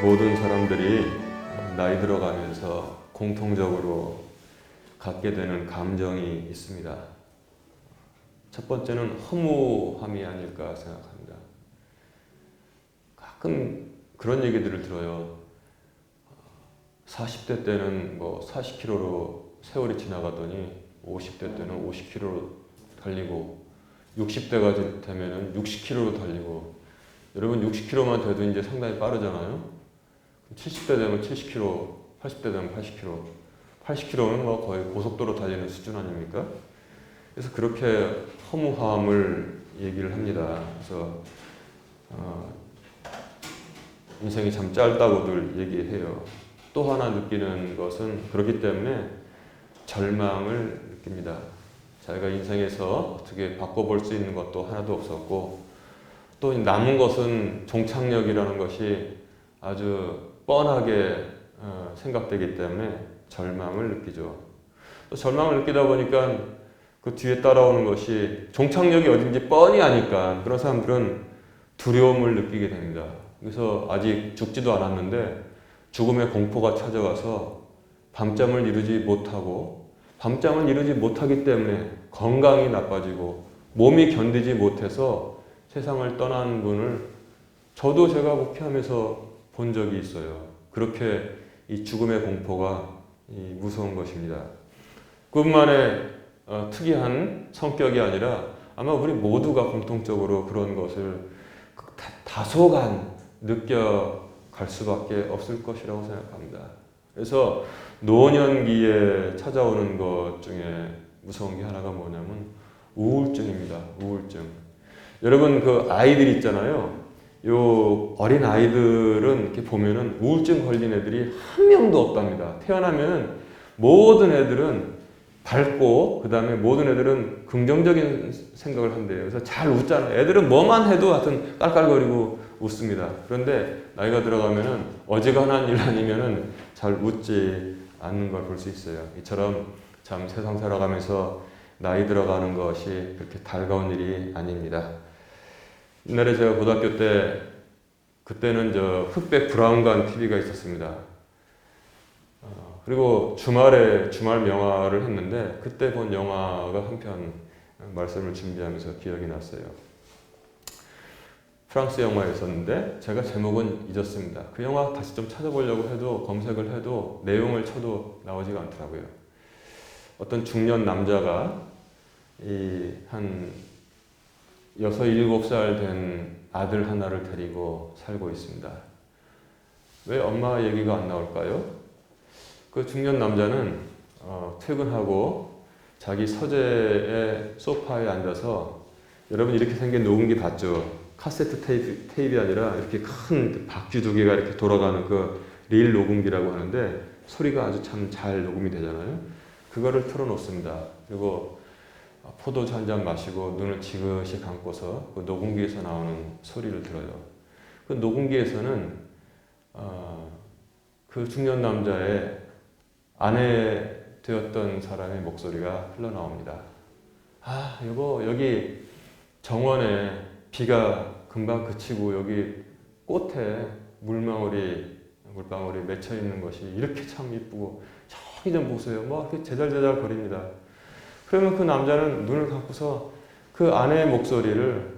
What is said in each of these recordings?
모든 사람들이 나이 들어가면서 공통적으로 갖게 되는 감정이 있습니다. 첫 번째는 허무함이 아닐까 생각합니다. 가끔 그런 얘기들을 들어요. 40대 때는 뭐 40km로 세월이 지나가더니 50대 때는 50km로 달리고 60대가 되면은 60km로 달리고, 여러분 60km만 돼도 이제 상당히 빠르잖아요. 70대 되면 70km, 80대 되면 80km, 80km는 뭐 거의 고속도로 달리는 수준 아닙니까? 그래서 그렇게 허무함을 얘기를 합니다. 그래서 인생이 참 짧다고들 얘기해요. 또 하나 느끼는 것은 그렇기 때문에 절망을 느낍니다. 자기가 인생에서 어떻게 바꿔볼 수 있는 것도 하나도 없었고, 또 남은 것은 종착역이라는 것이 아주 뻔하게 생각되기 때문에 절망을 느끼죠. 또 절망을 느끼다 보니까 그 뒤에 따라오는 것이 종착역이 어딘지 뻔히 아니까 그런 사람들은 두려움을 느끼게 됩니다. 그래서 아직 죽지도 않았는데 죽음의 공포가 찾아와서 밤잠을 이루지 못하고, 밤잠을 이루지 못하기 때문에 건강이 나빠지고 몸이 견디지 못해서 세상을 떠난 분을 저도 제가 목회하면서 본 적이 있어요. 그렇게 이 죽음의 공포가 무서운 것입니다. 그뿐만의 특이한 성격이 아니라 아마 우리 모두가 공통적으로 그런 것을 다소간 느껴갈 수밖에 없을 것이라고 생각합니다. 그래서 노년기에 찾아오는 것 중에 무서운 게 하나가 뭐냐면 우울증입니다. 우울증. 여러분 그 아이들 있잖아요. 요 어린 아이들은 이렇게 보면은 우울증 걸린 애들이 한 명도 없답니다. 태어나면은 모든 애들은 밝고 그 다음에 모든 애들은 긍정적인 생각을 한대요. 그래서 잘 웃잖아요. 애들은 뭐만 해도 하여튼 깔깔거리고 웃습니다. 그런데 나이가 들어가면은 어지간한 일 아니면은 잘 웃지 않는 걸 볼 수 있어요. 이처럼 참 세상 살아가면서 나이 들어가는 것이 그렇게 달가운 일이 아닙니다. 옛날에 제가 고등학교 때, 그때는 흑백 브라운관 TV가 있었습니다. 그리고 주말 명화를 했는데 그때 본 영화가 한 편 말씀을 준비하면서 기억이 났어요. 프랑스 영화였었는데 제가 제목은 잊었습니다. 그 영화 다시 좀 찾아보려고 해도 검색을 해도 내용을 쳐도 나오지가 않더라고요. 어떤 중년 남자가 한 6, 7살 된 아들 하나를 데리고 살고 있습니다. 왜 엄마 얘기가 안 나올까요? 그 중년 남자는 퇴근하고 자기 서재의 소파에 앉아서, 여러분 이렇게 생긴 녹음기 봤죠? 카세트 테이프가 아니라 이렇게 큰 바퀴 두 개가 이렇게 돌아가는 그 릴 녹음기라고 하는데 소리가 아주 참 잘 녹음이 되잖아요. 그거를 틀어놓습니다. 그리고 포도주 한 잔 마시고 눈을 지그시 감고서 그 녹음기에서 나오는 소리를 들어요. 그 녹음기에서는 그 중년 남자의 아내 되었던 사람의 목소리가 흘러나옵니다. 아, 여보, 여기 정원에 비가 금방 그치고 여기 꽃에 물방울이 맺혀 있는 것이 이렇게 참 이쁘고 저기 좀 보세요. 뭐 이렇게 제잘제잘 거립니다. 그러면 그 남자는 눈을 감고서 그 아내의 목소리를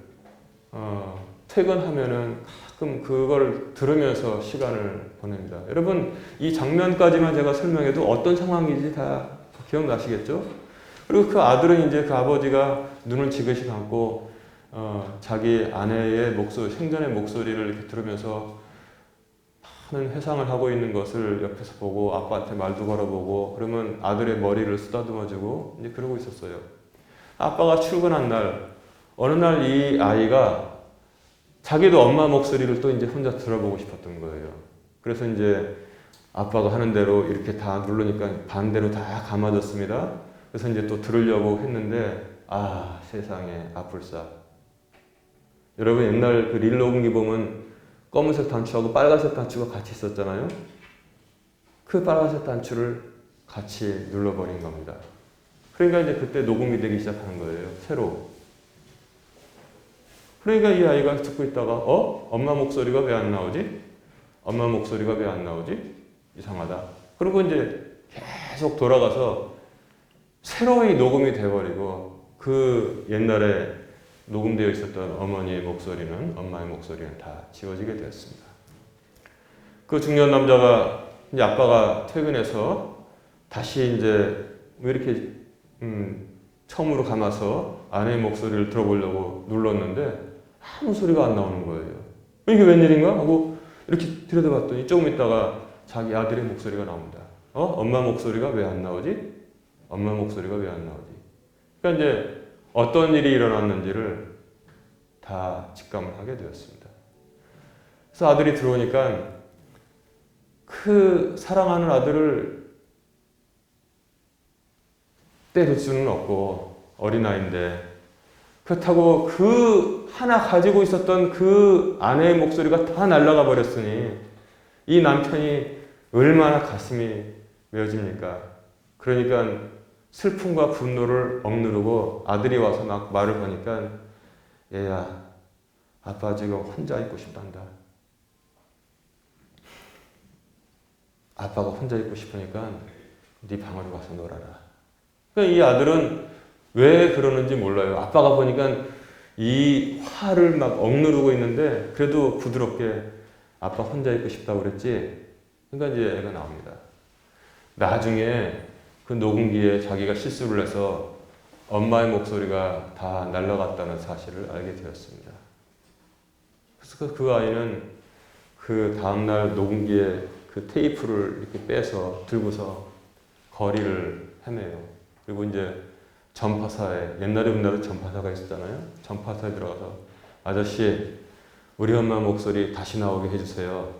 퇴근하면은 가끔 그걸 들으면서 시간을 보냅니다. 여러분 이 장면까지만 제가 설명해도 어떤 상황인지 다 기억나시겠죠? 그리고 그 아들은 이제 그 아버지가 눈을 지그시 감고 자기 아내의 목소리, 생전의 목소리를 이렇게 들으면서 많은 회상을 하고 있는 것을 옆에서 보고 아빠한테 말도 걸어보고, 그러면 아들의 머리를 쓰다듬어주고 이제 그러고 있었어요. 아빠가 출근한 날, 어느 날 이 아이가 자기도 엄마 목소리를 또 이제 혼자 들어보고 싶었던 거예요. 그래서 이제 아빠가 하는 대로 이렇게 다 누르니까 반대로 다 감아졌습니다. 그래서 이제 또 들으려고 했는데, 아, 세상에 아플싸. 여러분 옛날 그 릴 녹음기 보면 검은색 단추하고 빨간색 단추가 같이 있었잖아요. 그 빨간색 단추를 같이 눌러버린 겁니다. 그러니까 이제 그때 녹음이 되기 시작하는 거예요. 새로. 그러니까 이 아이가 듣고 있다가 엄마 목소리가 왜 안 나오지? 엄마 목소리가 왜 안 나오지? 이상하다. 그리고 이제 계속 돌아가서 새로이 녹음이 돼버리고 그 옛날에 녹음되어 있었던 어머니의 목소리는, 엄마의 목소리는 다 지워지게 되었습니다. 그 중년 남자가 이제 아빠가 퇴근해서 다시 이제 왜 이렇게 처음으로 감아서 아내의 목소리를 들어보려고 눌렀는데 아무 소리가 안 나오는 거예요. 이게 웬일인가 하고 이렇게 들여다봤더니 조금 있다가 자기 아들의 목소리가 나옵니다. 엄마 목소리가 왜 안 나오지? 엄마 목소리가 왜 안 나오지? 그러니까 이제 어떤 일이 일어났는지를 다 직감을 하게 되었습니다. 그래서 아들이 들어오니까 그 사랑하는 아들을 때릴 수는 없고 어린아이인데 그렇다고 그 하나 가지고 있었던 그 아내의 목소리가 다 날아가 버렸으니 이 남편이 얼마나 가슴이 메어집니까? 그러니까 슬픔과 분노를 억누르고 아들이 와서 막 말을 하니까 얘야 아빠 지금 혼자 있고 싶단다. 아빠가 혼자 있고 싶으니까 네 방으로 가서 놀아라. 그러니까 이 아들은 왜 그러는지 몰라요. 아빠가 보니까 이 화를 막 억누르고 있는데 그래도 부드럽게 아빠 혼자 있고 싶다고 그랬지. 그러니까 이제 애가 나옵니다. 나중에 그 녹음기에 자기가 실수를 해서 엄마의 목소리가 다 날아갔다는 사실을 알게 되었습니다. 그래서 그 아이는 그 다음날 녹음기에 그 테이프를 이렇게 빼서 들고서 거리를 헤매요. 그리고 이제 전파사에, 옛날에 우리나라에 전파사가 있었잖아요. 전파사에 들어가서 아저씨 우리 엄마 목소리 다시 나오게 해주세요.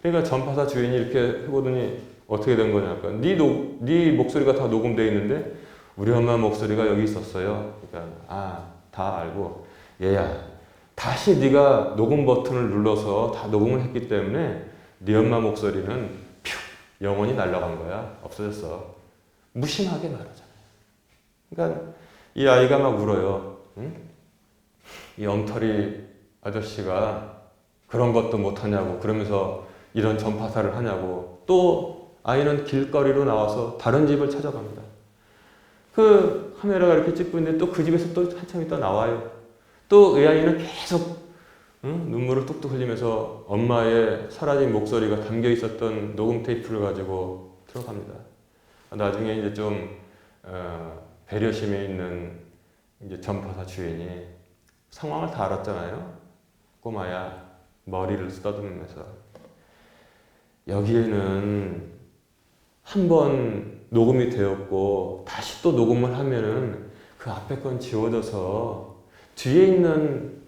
그러니까 전파사 주인이 이렇게 해보더니 어떻게 된 거냐니까 네 목소리가 다 녹음되어 있는데 우리 엄마 목소리가 여기 있었어요. 그러니까 다 알고 얘야 다시 네가 녹음 버튼을 눌러서 다 녹음을 했기 때문에 네 엄마 목소리는 영원히 날아간 거야. 없어졌어. 무심하게 말하잖아요. 그러니까 이 아이가 막 울어요. 응? 이 엉터리 아저씨가 그런 것도 못하냐고 그러면서 이런 전파사를 하냐고. 또 아이는 길거리로 나와서 다른 집을 찾아갑니다. 그 카메라가 이렇게 찍고 있는데 또 그 집에서 또 한참 있다 나와요. 또 이 아이는 계속 눈물을 뚝뚝 흘리면서 엄마의 사라진 목소리가 담겨 있었던 녹음 테이프를 가지고 들어갑니다. 나중에 이제 좀 배려심에 있는 이제 전파사 주인이 상황을 다 알았잖아요. 꼬마야 머리를 쓰다듬으면서 여기에는 한 번 녹음이 되었고 다시 또 녹음을 하면은 그 앞에 건 지워져서 뒤에 있는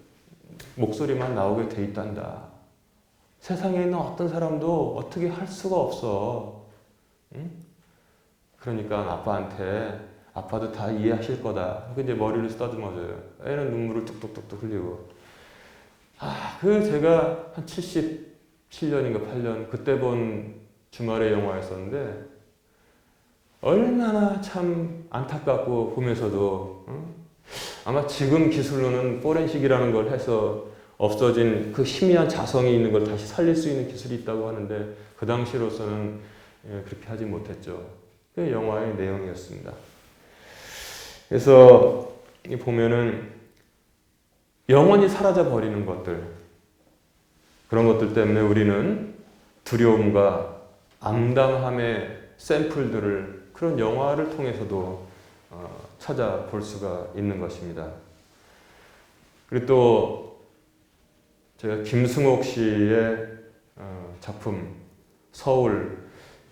목소리만 나오게 돼 있단다. 세상에 있는 어떤 사람도 어떻게 할 수가 없어. 응? 그러니까 아빠한테 아빠도 다 이해하실 거다. 이제 머리를 쓰다듬어줘요. 애는 눈물을 뚝뚝뚝뚝 흘리고. 제가 한 77년인가 8년 그때 본 주말의 영화였었는데 얼마나 참 안타깝고 보면서도 아마 지금 기술로는 포렌식이라는 걸 해서 없어진 그 희미한 자성이 있는 걸 다시 살릴 수 있는 기술이 있다고 하는데 그 당시로서는 그렇게 하지 못했죠. 그 영화의 내용이었습니다. 그래서 보면은 영원히 사라져 버리는 것들, 그런 것들 때문에 우리는 두려움과 암담함의 샘플들을 그런 영화를 통해서도 찾아볼 수가 있는 것입니다. 그리고 또 제가 김승옥 씨의 작품 서울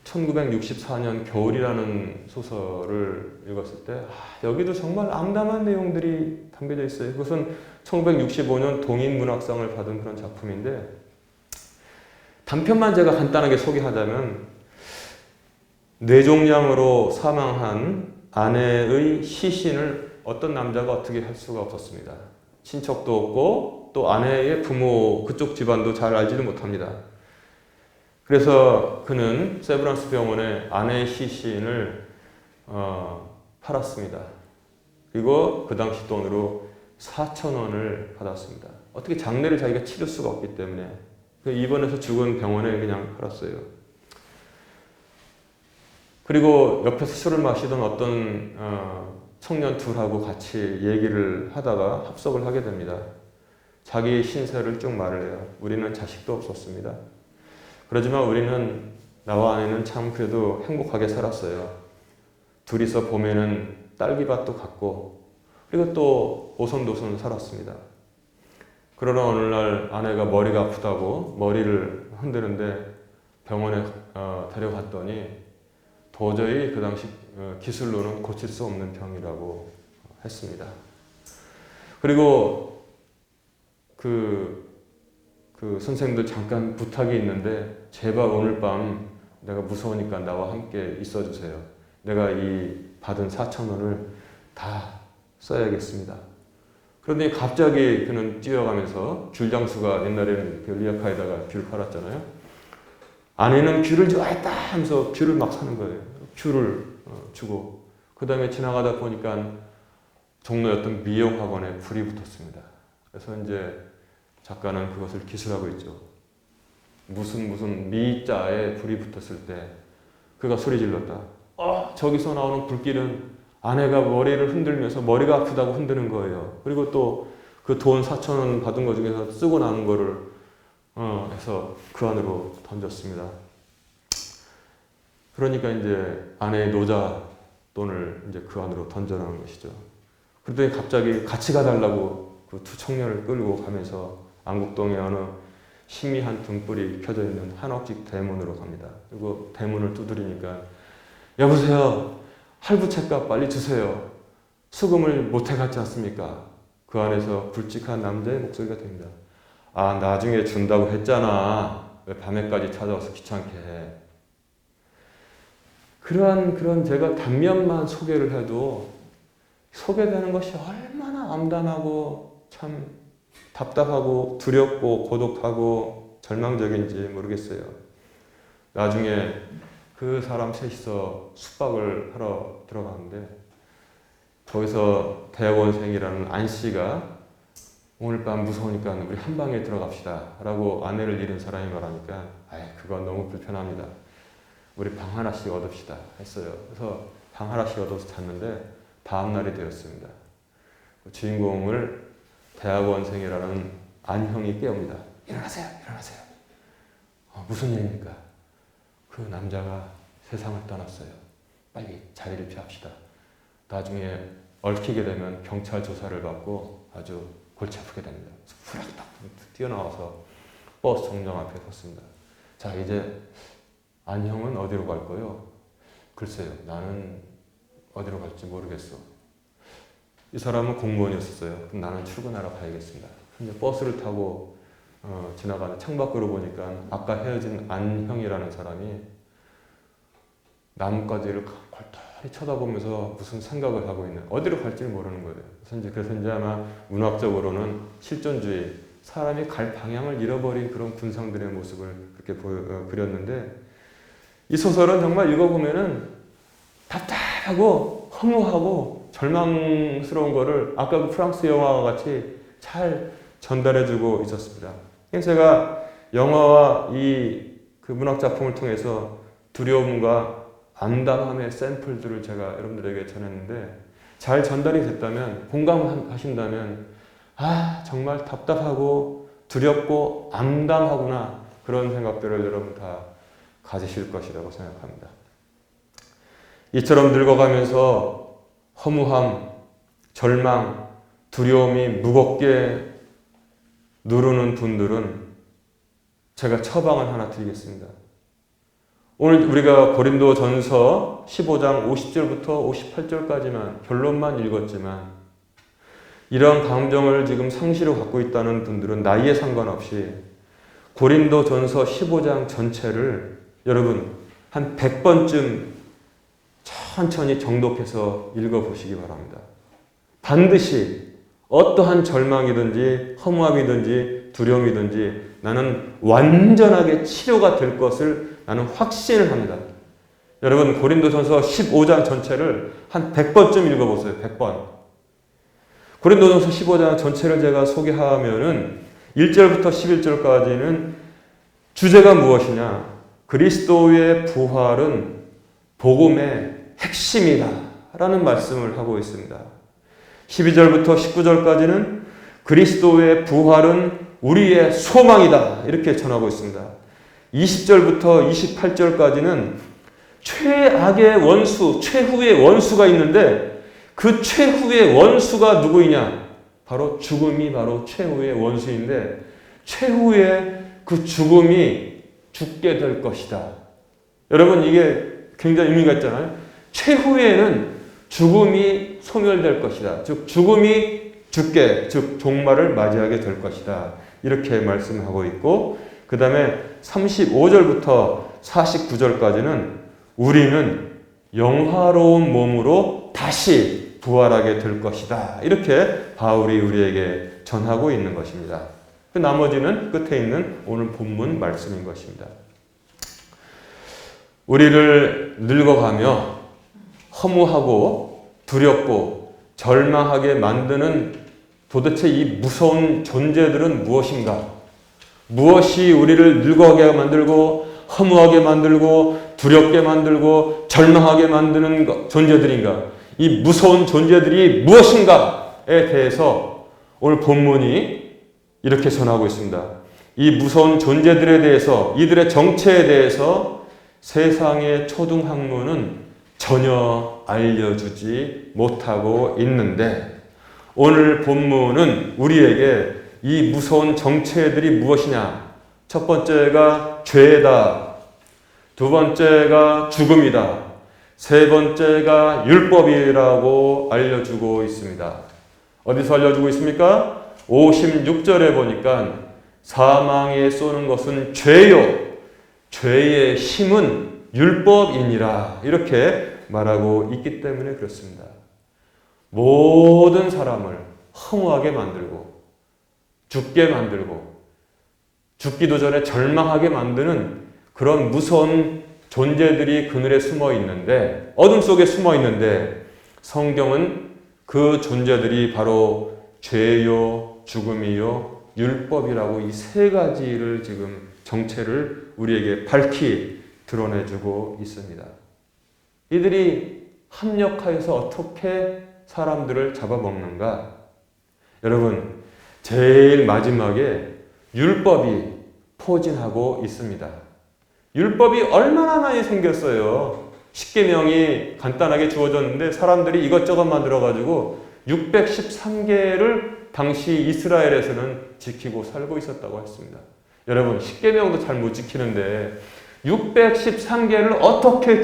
1964년 겨울이라는 소설을 읽었을 때 여기도 정말 암담한 내용들이 담겨져 있어요. 그것은 1965년 동인문학상을 받은 그런 작품인데 단편만 제가 간단하게 소개하자면 뇌종양으로 사망한 아내의 시신을 어떤 남자가 어떻게 할 수가 없었습니다. 친척도 없고 또 아내의 부모 그쪽 집안도 잘 알지도 못합니다. 그래서 그는 세브란스 병원에 아내의 시신을 팔았습니다. 그리고 그 당시 돈으로 4,000원을 받았습니다. 어떻게 장례를 자기가 치를 수가 없기 때문에 입원해서 죽은 병원에 그냥 팔았어요. 그리고 옆에서 술을 마시던 어떤 청년 둘하고 같이 얘기를 하다가 합석을 하게 됩니다. 자기 신세를 쭉 말을 해요. 우리는 자식도 없었습니다. 그러지만 우리는 나와 아내는 참 그래도 행복하게 살았어요. 둘이서 봄에는 딸기밭도 갔고 그리고 또 오손도손 살았습니다. 그러나 어느 날 아내가 머리가 아프다고 머리를 흔드는데 병원에 데려갔더니 도저히 그 당시 기술로는 고칠 수 없는 병이라고 했습니다. 그리고 그 선생님들 잠깐 부탁이 있는데 제발 오늘 밤 내가 무서우니까 나와 함께 있어 주세요. 내가 이 받은 4,000원을 다 써야겠습니다. 그런데 갑자기 그는 뛰어가면서 귤장수가 옛날에는 그 리아카에다가 귤 팔았잖아요. 아내는 귤을 좋아했다 하면서 귤을 막 사는 거예요. 귤을 주고 그 다음에 지나가다 보니까 종로였던 미용학원에 불이 붙었습니다. 그래서 이제 작가는 그것을 기술하고 있죠. 무슨 미자에 불이 붙었을 때 그가 소리 질렀다. 저기서 나오는 불길은 아내가 머리를 흔들면서 머리가 아프다고 흔드는 거예요. 그리고 또 그 돈 4,000원 받은 거 중에서 쓰고 나는 거를 해서 그 안으로 던졌습니다. 그러니까 이제 아내의 노자 돈을 이제 그 안으로 던져놓은 것이죠. 그랬더니 갑자기 같이 가달라고 그 두 청년을 끌고 가면서 안국동의 어느 희미한 등불이 켜져 있는 한옥집 대문으로 갑니다. 그리고 대문을 두드리니까 여보세요. 할부채값 빨리 주세요. 수금을 못해 갔지 않습니까? 그 안에서 굵직한 남자의 목소리가 됩니다. 아, 나중에 준다고 했잖아. 왜 밤에까지 찾아와서 귀찮게 해. 그런 제가 단면만 소개를 해도 소개되는 것이 얼마나 암담하고 참 답답하고 두렵고 고독하고 절망적인지 모르겠어요. 나중에 그 사람 셋이서 숙박을 하러 들어가는데 거기서 대학원생이라는 안 씨가 오늘 밤 무서우니까 우리 한 방에 들어갑시다 라고 아내를 잃은 사람이 말하니까 그건 너무 불편합니다. 우리 방 하나씩 얻읍시다 했어요. 그래서 방 하나씩 얻어서 잤는데 다음날이 되었습니다. 주인공을 대학원생이라는 안형이 깨웁니다. 일어나세요. 일어나세요. 무슨 일입니까? 그 남자가 세상을 떠났어요. 빨리 자리를 피합시다. 나중에 얽히게 되면 경찰 조사를 받고 아주 골치 아프게 됩니다. 후락딱 뛰어나와서 버스 정장 앞에 섰습니다. 자, 이제 안형은 어디로 갈 거요? 글쎄요. 나는 어디로 갈지 모르겠어. 이 사람은 공무원이었어요. 그럼 나는 출근하러 가야겠습니다. 이제 버스를 타고 지나가는 창밖으로 보니까 아까 헤어진 안형이라는 사람이 나뭇가지를 골똘히 쳐다보면서 무슨 생각을 하고 있는, 어디로 갈지를 모르는 거예요. 그래서 이제 아마 문학적으로는 실존주의, 사람이 갈 방향을 잃어버린 그런 군상들의 모습을 그렇게 그렸는데, 이 소설은 정말 읽어보면은 답답하고 허무하고 절망스러운 거를 아까 그 프랑스 영화와 같이 잘 전달해주고 있었습니다. 제가 영화와 그 문학 작품을 통해서 두려움과 암담함의 샘플들을 제가 여러분들에게 전했는데, 잘 전달이 됐다면, 공감하신다면, 정말 답답하고 두렵고 암담하구나, 그런 생각들을 여러분 다 가지실 것이라고 생각합니다. 이처럼 늙어가면서 허무함, 절망, 두려움이 무겁게 누르는 분들은 제가 처방을 하나 드리겠습니다. 오늘 우리가 고린도전서 15장 50절부터 58절까지만 결론만 읽었지만, 이런 감정을 지금 상시로 갖고 있다는 분들은 나이에 상관없이 고린도전서 15장 전체를 여러분 한 100번쯤 천천히 정독해서 읽어보시기 바랍니다. 반드시 어떠한 절망이든지 허무함이든지 두려움이든지 나는 완전하게 치료가 될 것을 나는 확신을 합니다. 여러분 고린도전서 15장 전체를 한 100번쯤 읽어보세요. 100번. 고린도전서 15장 전체를 제가 소개하면은 1절부터 11절까지는 주제가 무엇이냐? 그리스도의 부활은 복음의 핵심이다 라는 말씀을 하고 있습니다. 12절부터 19절까지는 그리스도의 부활은 우리의 소망이다 이렇게 전하고 있습니다. 20절부터 28절까지는 최악의 원수, 최후의 원수가 있는데 그 최후의 원수가 누구이냐? 바로 죽음이 바로 최후의 원수인데 최후의 그 죽음이 죽게 될 것이다. 여러분 이게 굉장히 의미가 있잖아요. 최후에는 죽음이 소멸될 것이다. 즉 죽음이 죽게, 즉 종말을 맞이하게 될 것이다. 이렇게 말씀하고 있고 그 다음에 35절부터 49절까지는 우리는 영화로운 몸으로 다시 부활하게 될 것이다. 이렇게 바울이 우리에게 전하고 있는 것입니다. 그 나머지는 끝에 있는 오늘 본문 말씀인 것입니다. 우리를 늙어가며 허무하고 두렵고 절망하게 만드는 도대체 이 무서운 존재들은 무엇인가? 무엇이 우리를 늙어가게 만들고 허무하게 만들고 두렵게 만들고 절망하게 만드는 존재들인가? 이 무서운 존재들이 무엇인가에 대해서 오늘 본문이 이렇게 전하고 있습니다. 이 무서운 존재들에 대해서 이들의 정체에 대해서 세상의 초등학문은 전혀 알려주지 못하고 있는데 오늘 본문은 우리에게 이 무서운 정체들이 무엇이냐? 첫 번째가 죄다. 두 번째가 죽음이다. 세 번째가 율법이라고 알려주고 있습니다. 어디서 알려주고 있습니까? 56절에 보니까 사망에 쏘는 것은 죄요. 죄의 힘은 율법이니라. 이렇게 말하고 있기 때문에 그렇습니다. 모든 사람을 허무하게 만들고 죽게 만들고 죽기도 전에 절망하게 만드는 그런 무서운 존재들이 그늘에 숨어 있는데 어둠 속에 숨어 있는데 성경은 그 존재들이 바로 죄요, 죽음이요, 율법이라고 이 세 가지를 지금 정체를 우리에게 밝히 드러내주고 있습니다. 이들이 합력하여서 어떻게 사람들을 잡아먹는가? 여러분, 제일 마지막에 율법이 포진하고 있습니다. 율법이 얼마나 많이 생겼어요. 십계명이 간단하게 주어졌는데 사람들이 이것저것 만들어가지고 613개를 당시 이스라엘에서는 지키고 살고 있었다고 했습니다. 여러분, 십계명도 잘 못 지키는데 613개를 어떻게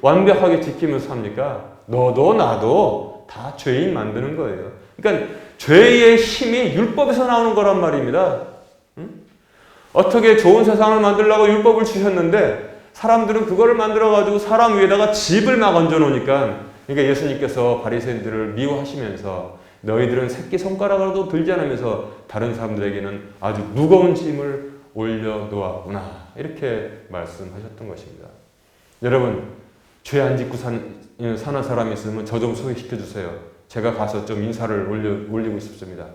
완벽하게 지키면서 삽니까? 너도 나도 다 죄인 만드는 거예요. 그러니까 죄의 힘이 율법에서 나오는 거란 말입니다. 어떻게 좋은 세상을 만들려고 율법을 주셨는데 사람들은 그거를 만들어가지고 사람 위에다가 집을 막 얹어놓으니까 그러니까 예수님께서 바리새인들을 미워하시면서 너희들은 새끼손가락으로도 들지 않으면서 다른 사람들에게는 아주 무거운 짐을 올려놓았구나 이렇게 말씀하셨던 것입니다. 여러분, 죄 안 짓고 사는 사람이 있으면 저 좀 소개시켜 주세요. 제가 가서 좀 인사를 올리고 싶습니다.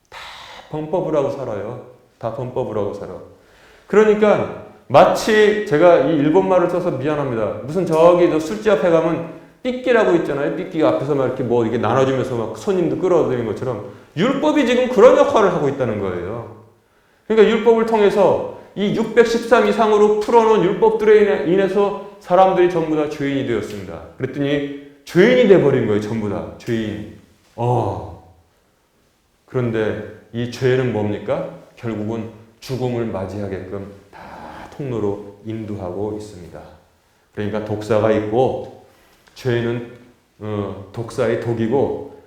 다 범법을 하고 살아요. 다 범법을 하고 살아. 그러니까 마치 제가 이 일본말을 써서 미안합니다. 무슨 저기 저 술집 앞에 가면 삐끼라고 있잖아요. 삐끼가 앞에서 막 이렇게 뭐 이게 나눠주면서 막 손님도 끌어들이는 것처럼 율법이 지금 그런 역할을 하고 있다는 거예요. 그러니까 율법을 통해서 이 613 이상으로 풀어놓은 율법들에 인해서 사람들이 전부 다 죄인이 되었습니다. 그랬더니 죄인이 돼버린 거예요. 전부 다 죄인. 그런데 이 죄는 뭡니까? 결국은 죽음을 맞이하게끔 다 통로로 인도하고 있습니다. 그러니까 독사가 있고 죄는 독사의 독이고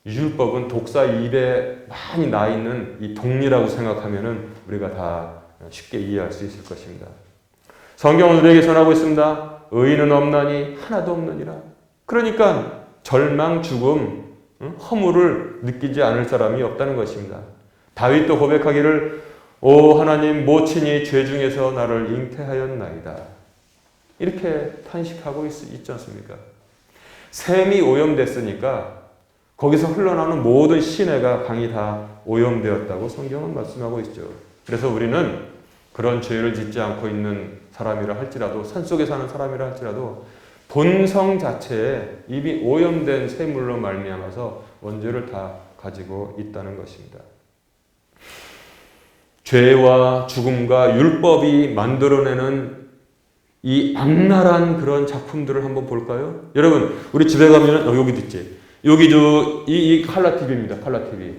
율법은 독사 입에 많이 나 있는 이 독리라고 생각하면은 우리가 다 쉽게 이해할 수 있을 것입니다. 성경은 우리에게 전하고 있습니다. 의인은 없나니 하나도 없느니라. 그러니까 절망, 죽음, 허물을 느끼지 않을 사람이 없다는 것입니다. 다윗도 고백하기를 오 하나님 모친이 죄 중에서 나를 잉태하였나이다. 이렇게 탄식하고 있지 않습니까? 샘이 오염됐으니까 거기서 흘러나오는 모든 시내가 강이 다 오염되었다고 성경은 말씀하고 있죠. 그래서 우리는 그런 죄를 짓지 않고 있는 사람이라 할지라도, 산속에 사는 사람이라 할지라도 본성 자체에 이미 오염된 샘물로 말미암아서 원죄를 다 가지고 있다는 것입니다. 죄와 죽음과 율법이 만들어내는 이 악랄한 그런 작품들을 한번 볼까요? 여러분, 우리 집에 가면 여기도 있지. 여기 이 칼라 TV입니다. 칼라 TV.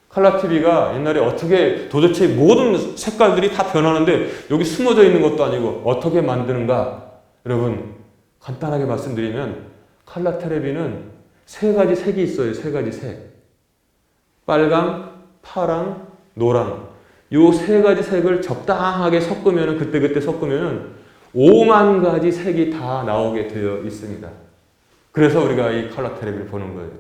칼라 TV가 옛날에 어떻게 도대체 모든 색깔들이 다 변하는데 여기 숨어져 있는 것도 아니고 어떻게 만드는가? 여러분, 간단하게 말씀드리면 칼라 텔레비는 세 가지 색이 있어요. 세 가지 색. 빨강, 파랑, 노랑. 요 세 가지 색을 적당하게 섞으면, 그때 섞으면 5만 가지 색이 다 나오게 되어 있습니다. 그래서 우리가 이 칼라 텔레비를 보는 거예요.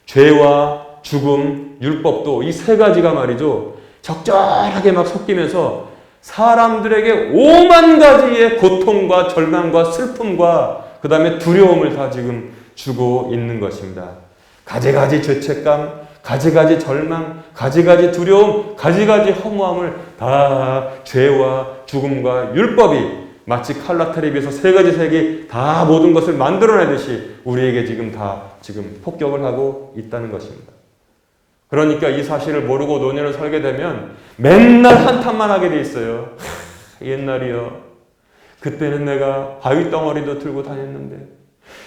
죄와 죽음, 율법도 이 세 가지가 말이죠. 적절하게 막 섞이면서 사람들에게 5만 가지의 고통과 절망과 슬픔과 그 다음에 두려움을 다 지금 주고 있는 것입니다. 가지가지 죄책감, 가지가지 절망, 가지가지 두려움, 가지가지 허무함을 다 죄와 죽음과 율법이 마치 칼라 텔레비에서 세 가지 색이 다 모든 것을 만들어내듯이 우리에게 지금 폭격을 하고 있다는 것입니다. 그러니까 이 사실을 모르고 노년을 살게 되면 맨날 한탄만 하게 돼 있어요. 옛날이요. 그때는 내가 바위 덩어리도 들고 다녔는데,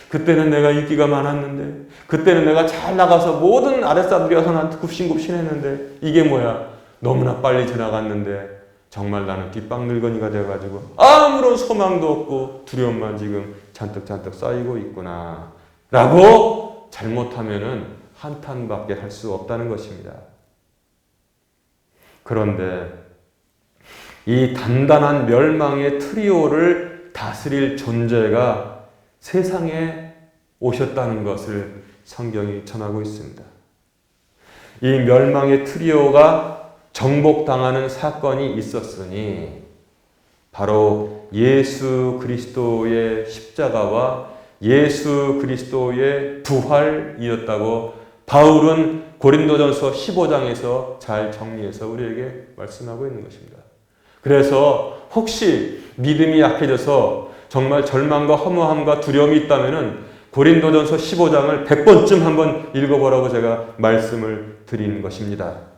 그때는 내가 인기가 많았는데, 그때는 내가 잘 나가서 모든 아랫사람들이 와서 나한테 굽신굽신했는데, 이게 뭐야? 너무나 빨리 지나갔는데 정말 나는 뒷방 늙은이가 돼가지고 아무런 소망도 없고 두려움만 지금 잔뜩 쌓이고 있구나 라고 잘못하면은 한탄밖에 할 수 없다는 것입니다. 그런데 이 단단한 멸망의 트리오를 다스릴 존재가 세상에 오셨다는 것을 성경이 전하고 있습니다. 이 멸망의 트리오가 정복당하는 사건이 있었으니 바로 예수 그리스도의 십자가와 예수 그리스도의 부활이었다고 바울은 고린도전서 15장에서 잘 정리해서 우리에게 말씀하고 있는 것입니다. 그래서 혹시 믿음이 약해져서 정말 절망과 허무함과 두려움이 있다면 고린도전서 15장을 100번쯤 한번 읽어보라고 제가 말씀을 드리는 것입니다.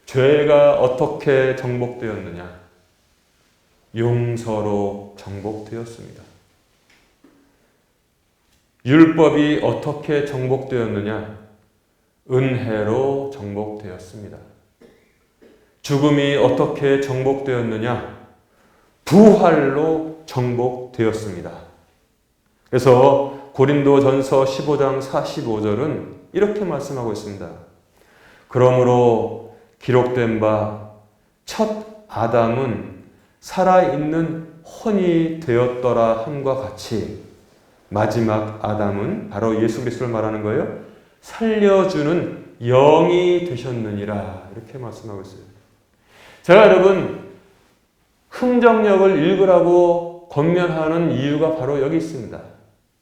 죄가 어떻게 정복되었느냐? 용서로 정복되었습니다. 율법이 어떻게 정복되었느냐? 은혜로 정복되었습니다. 죽음이 어떻게 정복되었느냐? 부활로 정복되었습니다. 그래서 고린도전서 15장 45절은 이렇게 말씀하고 있습니다. 그러므로 기록된 바 첫 아담은 살아있는 혼이 되었더라 함과 같이 마지막 아담은 바로 예수 그리스도를 말하는 거예요. 살려주는 영이 되셨느니라 이렇게 말씀하고 있어요. 제가 여러분 흥정역을 읽으라고 권면하는 이유가 바로 여기 있습니다.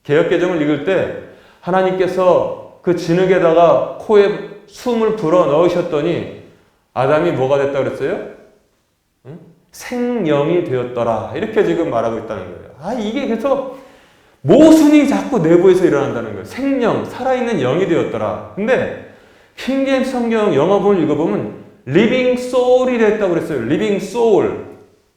개역개정을 읽을 때 하나님께서 그 진흙에다가 코에 숨을 불어 넣으셨더니 아담이 뭐가 됐다 그랬어요? 응? 생명이 되었더라. 이렇게 지금 말하고 있다는 거예요. 이게 그래서 모순이 자꾸 내부에서 일어난다는 거예요. 생명, 살아있는 영이 되었더라. 근데 킹제임스 성경 영어본을 읽어보면 living soul이 됐다고 그랬어요. living soul.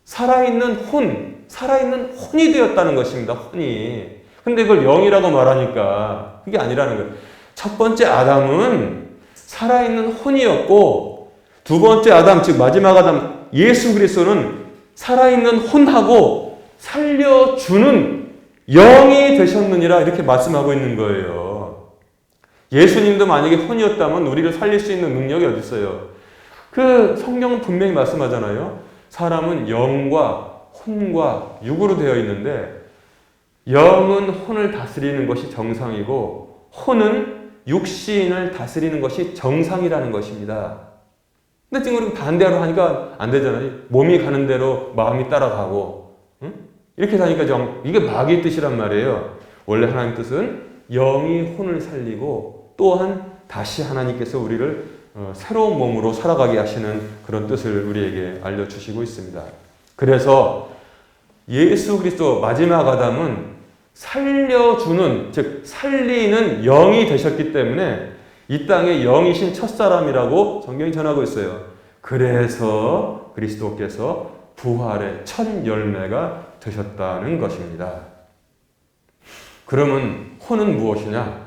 살아있는 혼이 되었다는 것입니다. 혼이. 근데 그걸 영이라고 말하니까 그게 아니라는 거예요. 첫 번째 아담은 살아있는 혼이었고 두 번째 아담, 즉 마지막 아담 예수 그리스도는 살아있는 혼하고 살려주는 영이 되셨느니라 이렇게 말씀하고 있는 거예요. 예수님도 만약에 혼이었다면 우리를 살릴 수 있는 능력이 어디 있어요? 그 성경은 분명히 말씀하잖아요. 사람은 영과 혼과 육으로 되어 있는데 영은 혼을 다스리는 것이 정상이고 혼은 육신을 다스리는 것이 정상이라는 것입니다. 근데 지금 우리가 반대로 하니까 안 되잖아요. 몸이 가는 대로 마음이 따라가고 이렇게 사니까 이게 마귀의 뜻이란 말이에요. 원래 하나님 뜻은 영이 혼을 살리고 또한 다시 하나님께서 우리를 새로운 몸으로 살아가게 하시는 그런 뜻을 우리에게 알려주시고 있습니다. 그래서 예수 그리스도 마지막 아담은 살려주는, 즉 살리는 영이 되셨기 때문에 이 땅의 영이신 첫사람이라고 성경이 전하고 있어요. 그래서 그리스도께서 부활의 첫 열매가 되셨다는 것입니다. 그러면 혼은 무엇이냐?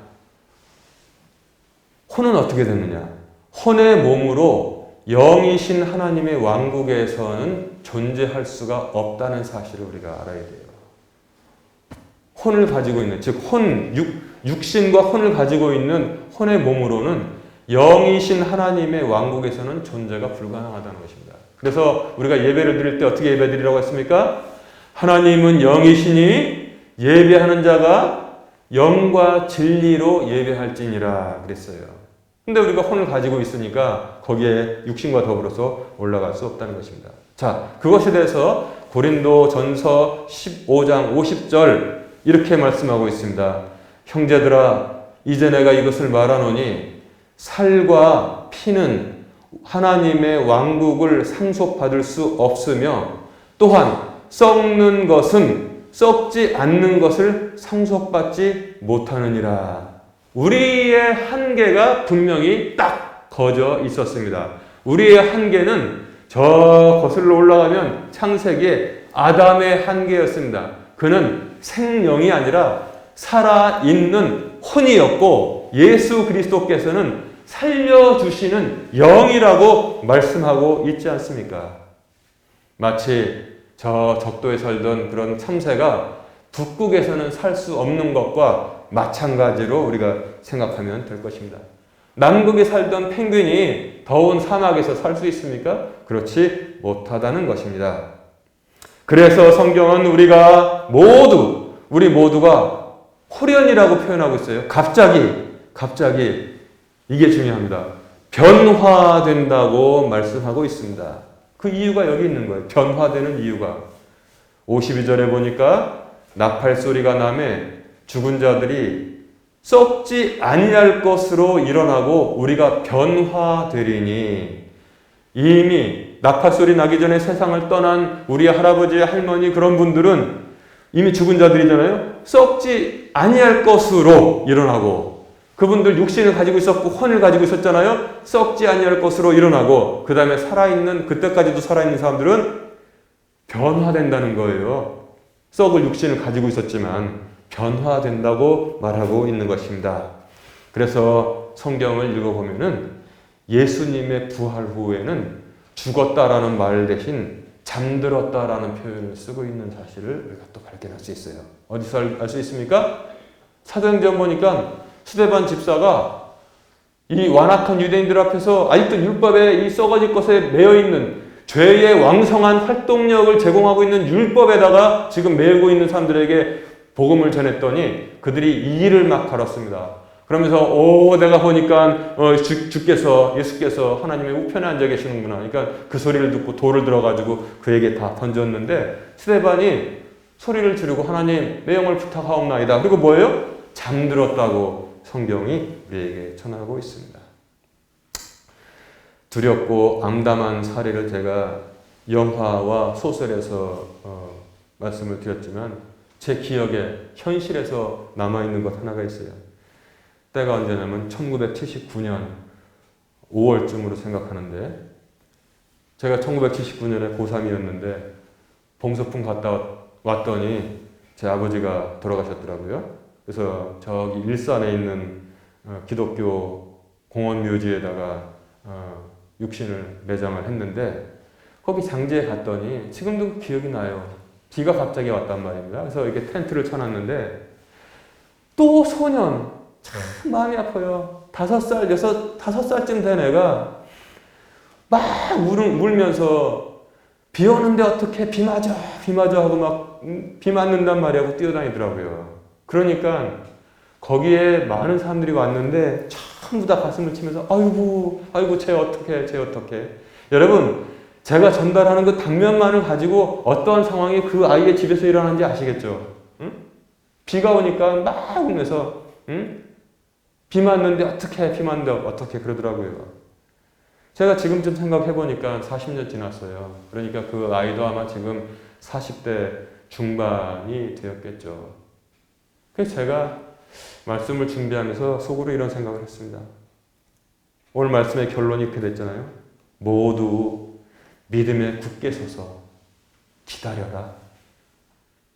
혼은 어떻게 되느냐? 혼의 몸으로 영이신 하나님의 왕국에서는 존재할 수가 없다는 사실을 우리가 알아야 돼요. 혼을 가지고 있는, 즉 육신과 혼을 가지고 있는 혼의 몸으로는 영이신 하나님의 왕국에서는 존재가 불가능하다는 것입니다. 그래서 우리가 예배를 드릴 때 어떻게 예배 드리라고 했습니까? 하나님은 영이시니 예배하는 자가 영과 진리로 예배할지니라 그랬어요. 근데 우리가 혼을 가지고 있으니까 거기에 육신과 더불어서 올라갈 수 없다는 것입니다. 자, 그것에 대해서 고린도전서 15장 50절 이렇게 말씀하고 있습니다. 형제들아, 이제 내가 이것을 말하노니 살과 피는 하나님의 왕국을 상속받을 수 없으며 또한 썩는 것은 썩지 않는 것을 상속받지 못하느니라. 우리의 한계가 분명히 딱 거져 있었습니다. 우리의 한계는 저 거슬러 올라가면 창세기에 아담의 한계였습니다. 그는 생명이 아니라 살아있는 혼이었고 예수 그리스도께서는 살려주시는 영이라고 말씀하고 있지 않습니까? 마치 저 적도에 살던 그런 참새가 북극에서는 살 수 없는 것과 마찬가지로 우리가 생각하면 될 것입니다. 남극에 살던 펭귄이 더운 사막에서 살 수 있습니까? 그렇지 못하다는 것입니다. 그래서 성경은 우리 모두가 호련이라고 표현하고 있어요. 갑자기 이게 중요합니다. 변화된다고 말씀하고 있습니다. 그 이유가 여기 있는 거예요. 변화되는 이유가. 52절에 보니까 나팔 소리가 나매 죽은 자들이 썩지 아니할 것으로 일어나고 우리가 변화되리니. 이미 나팔 소리 나기 전에 세상을 떠난 우리 할아버지, 할머니 그런 분들은 이미 죽은 자들이잖아요. 썩지 아니할 것으로 일어나고, 그분들 육신을 가지고 있었고 혼을 가지고 있었잖아요. 썩지 아니할 것으로 일어나고, 그 다음에 살아있는, 그때까지도 살아있는 사람들은 변화된다는 거예요. 썩을 육신을 가지고 있었지만 변화된다고 말하고 있는 것입니다. 그래서 성경을 읽어보면은 예수님의 부활 후에는 죽었다라는 말 대신 잠들었다라는 표현을 쓰고 있는 사실을 우리가 또 발견할 수 있어요. 어디서 알 수 있습니까? 사도행전 보니까 스데반 집사가 이 완악한 유대인들 앞에서 아직도 율법에 이 썩어질 것에 매여있는, 죄의 왕성한 활동력을 제공하고 있는 율법에다가 지금 매이고 있는 사람들에게 복음을 전했더니 그들이 이를 막 갈았습니다. 그러면서 내가 보니까 예수께서 하나님의 우편에 앉아 계시는구나. 그러니까 그 소리를 듣고 돌을 들어가지고 그에게 다 던졌는데 스데반이 소리를 지르고 하나님 내 영을 부탁하옵나이다. 그리고 뭐예요? 잠들었다고 성경이 우리에게 전하고 있습니다. 두렵고 암담한 사례를 제가 영화와 소설에서 말씀을 드렸지만 제 기억에 현실에서 남아있는 것 하나가 있어요. 때가 언제냐면 1979년 5월쯤으로 생각하는데, 제가 1979년에 고3이었는데 봉소풍 갔다 왔더니 제 아버지가 돌아가셨더라고요. 그래서 저기 일산에 있는 기독교 공원 묘지에다가 육신을 매장을 했는데, 거기 장지에 갔더니 지금도 기억이 나요. 비가 갑자기 왔단 말입니다. 그래서 이렇게 텐트를 쳐놨는데 또 소년, 참 마음이 아파요. 5살쯤 된 애가 막 울면서 비 오는데 어떻게 비 맞아 하고 막 비 맞는단 말이라고 뛰어다니더라고요. 그러니까 거기에 많은 사람들이 왔는데 전부 다 가슴을 치면서 아이고 쟤 어떡해. 여러분, 제가 전달하는 그 당면만을 가지고 어떠한 상황이 그 아이의 집에서 일어나는지 아시겠죠? 응? 비가 오니까 막 울면서 비 맞는데 어떻게 비 맞는데 어떻게 그러더라고요. 제가 지금쯤 생각해 보니까 40년 지났어요. 그러니까 그 아이도 아마 지금 40대 중반이 되었겠죠. 그래서 제가 말씀을 준비하면서 속으로 이런 생각을 했습니다. 오늘 말씀의 결론이 이렇게 됐잖아요. 모두 믿음에 굳게 서서 기다려라.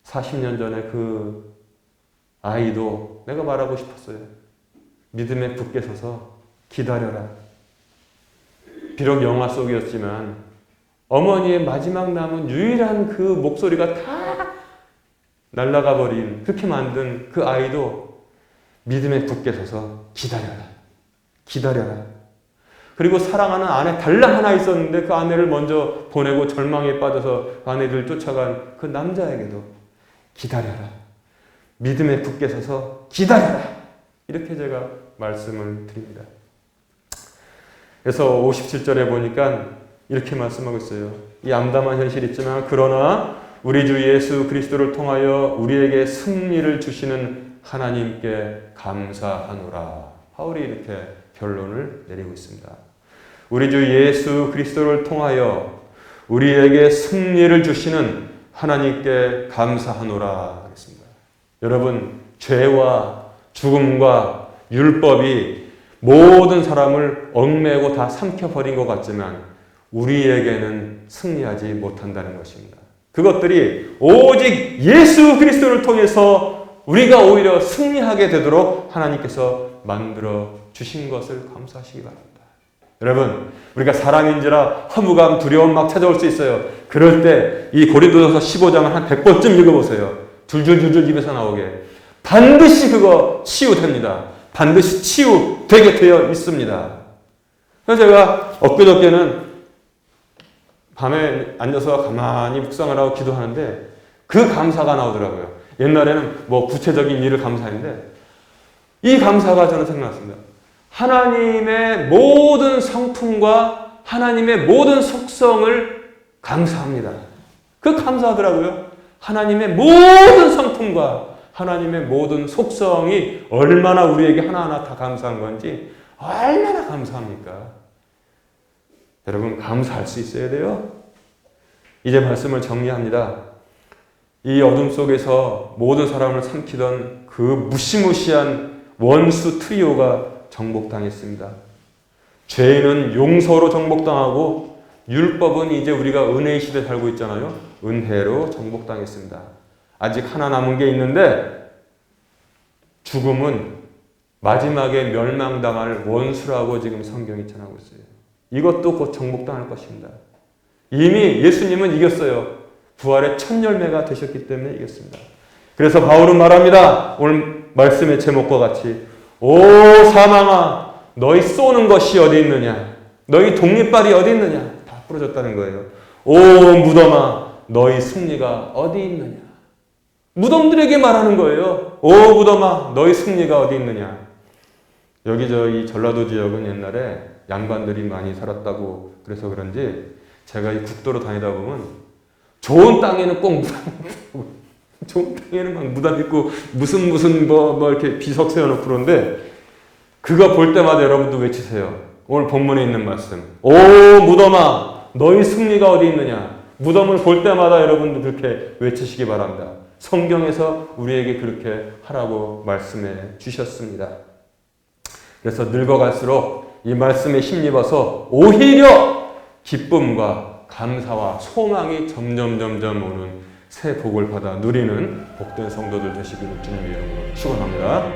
40년 전에 그 아이도 내가 말하고 싶었어요. 믿음에 굳게 서서 기다려라. 비록 영화 속이었지만 어머니의 마지막 남은 유일한 그 목소리가 다 날아가 버린, 그렇게 만든 그 아이도 믿음에 굳게 서서 기다려라. 기다려라. 그리고 사랑하는 아내 달랑 하나 있었는데 그 아내를 먼저 보내고 절망에 빠져서 아내를 쫓아간 그 남자에게도 기다려라. 믿음에 굳게 서서 기다려라. 이렇게 제가 말씀을 드립니다. 그래서 57절에 보니까 이렇게 말씀하고 있어요. 이 암담한 현실이 있지만 그러나 우리 주 예수 그리스도를 통하여 우리에게 승리를 주시는 하나님께 감사하노라. 바울이 이렇게 결론을 내리고 있습니다. 우리 주 예수 그리스도를 통하여 우리에게 승리를 주시는 하나님께 감사하노라 했습니다. 여러분, 죄와 죽음과 율법이 모든 사람을 얽매고 다 삼켜버린 것 같지만 우리에게는 승리하지 못한다는 것입니다. 그것들이 오직 예수 그리스도를 통해서 우리가 오히려 승리하게 되도록 하나님께서 만들어 주신 것을 감사하시기 바랍니다. 여러분, 우리가 사람인지라 허무감, 두려움 막 찾아올 수 있어요. 그럴 때 이 고린도전서 15장을 한 100번쯤 읽어보세요. 줄줄줄줄 입에서 나오게. 반드시 그거 치유됩니다. 반드시 치유되게 되어 있습니다. 그래서 제가 엊그저께는 밤에 앉아서 가만히 묵상을 하고 기도하는데 그 감사가 나오더라고요. 옛날에는 뭐 구체적인 일을 감사했는데 이 감사가 저는 생각났습니다. 하나님의 모든 성품과 하나님의 모든 속성을 감사합니다. 그 감사하더라고요. 하나님의 모든 성품과 하나님의 모든 속성이 얼마나 우리에게 하나하나 다 감사한 건지 얼마나 감사합니까? 여러분, 감사할 수 있어야 돼요. 이제 말씀을 정리합니다. 이 어둠 속에서 모든 사람을 삼키던 그 무시무시한 원수 트리오가 정복당했습니다. 죄는 용서로 정복당하고 율법은 이제 우리가 은혜의 시대에 살고 있잖아요. 은혜로 정복당했습니다. 아직 하나 남은 게 있는데 죽음은 마지막에 멸망당할 원수라고 지금 성경이 전하고 있어요. 이것도 곧 정복당할 것입니다. 이미 예수님은 이겼어요. 부활의 첫 열매가 되셨기 때문에 이겼습니다. 그래서 바울은 말합니다. 오늘 말씀의 제목과 같이 오 사망아 너희 쏘는 것이 어디 있느냐, 너희 독립발이 어디 있느냐, 다 부러졌다는 거예요. 오 무덤아 너희 승리가 어디 있느냐. 무덤들에게 말하는 거예요. 오 무덤아 너희 승리가 어디 있느냐. 여기 이 전라도 지역은 옛날에 양반들이 많이 살았다고 그래서 그런지 제가 이 국도로 다니다 보면 좋은 땅에는 꼭 무덤 있고 좋은 땅에는 막 무덤 있고 무슨 뭐 이렇게 비석 세워놓고 그러는데 그거 볼 때마다 여러분도 외치세요. 오늘 본문에 있는 말씀. 오 무덤아 너희 승리가 어디 있느냐. 무덤을 볼 때마다 여러분도 그렇게 외치시기 바랍니다. 성경에서 우리에게 그렇게 하라고 말씀해 주셨습니다. 그래서 늙어갈수록 이 말씀에 힘입어서 오히려 기쁨과 감사와 소망이 점점 오는 새 복을 받아 누리는 복된 성도들 되시기를 주님의 이름으로 축원합니다.